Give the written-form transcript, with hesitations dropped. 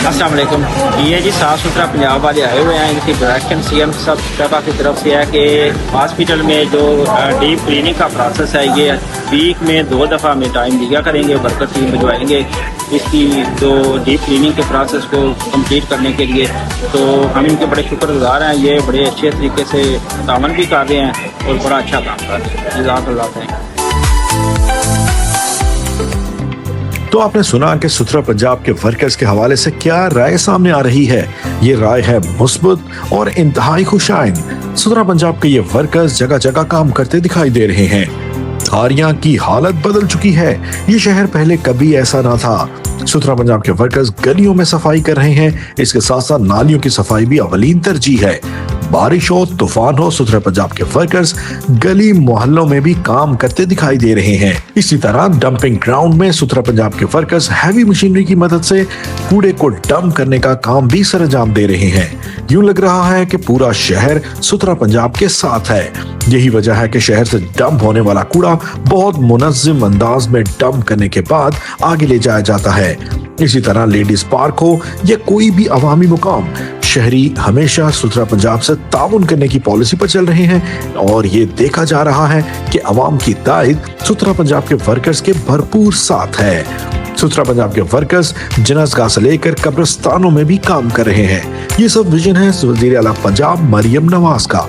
अस्सलाम वालेकुम। ये जी साफ़ सुथरा पंजाब वाले आए हुए हैं। इनकी डायरेक्शन सीएम साहब की तरफ से है कि हॉस्पिटल में जो डीप क्लीनिंग का प्रोसेस है ये वीक में 2 दफ़ा में टाइम दिया करेंगे, वर्कर टीम भिजवाएंगे इसकी जो डीप क्लीनिंग के प्रोसेस को कंप्लीट करने के लिए। तो हम इनके बड़े शुक्रगुजार हैं, ये बड़े अच्छे तरीके से तावन भी कर रहे हैं और बड़ा अच्छा काम कर रहे हैं। जज़ाकल्लाह खैर। तो आपने सुना कि सुथरा पंजाब के वर्कर्स के हवाले से क्या राय सामने आ रही है। ये राय है मुस्बत और इंतहाई खुशाइन। सुथरा पंजाब के ये वर्कर्स जगह जगह काम करते दिखाई दे रहे हैं। धारियां की हालत बदल चुकी है। ये शहर पहले कभी ऐसा ना था। सुथरा पंजाब के वर्कर्स गलियों में सफाई कर रहे हैं। इसके साथ साथ नालियों की सफाई भी अवलीन तरजीह है। बारिश हो तूफान हो, सुथरा पंजाब के वर्कर्स गली मोहल्लों में भी काम करते दिखाई दे रहे हैं। इसी तरह डंपिंग ग्राउंड में सुथरा पंजाब के वर्कर्स हैवी मशीनरी की मदद से कूड़े को डंप करने का काम भी सरंजाम दे रहे हैं। यूं लग रहा है कि पूरा शहर सुथरा पंजाब के साथ है। यही वजह है कि शहर से डंप होने वाला कूड़ा बहुत मुनज़्ज़म अंदाज में डंप करने के बाद आगे ले जाया जाता है। इसी तरह लेडीज पार्क हो या कोई भी अवामी मुकाम, शहरी हमेशा सुथरा पंजाब से ताउन करने की पॉलिसी पर चल रहे हैं और ये देखा जा रहा है कि अवाम की ताईद सुथरा पंजाब के वर्कर्स के भरपूर साथ है। सुथरा पंजाब के वर्कर्स जनाज़गाह से लेकर कब्रिस्तानों में भी काम कर रहे हैं। ये सब विजन है वज़ीर आला पंजाब मरियम नवाज का।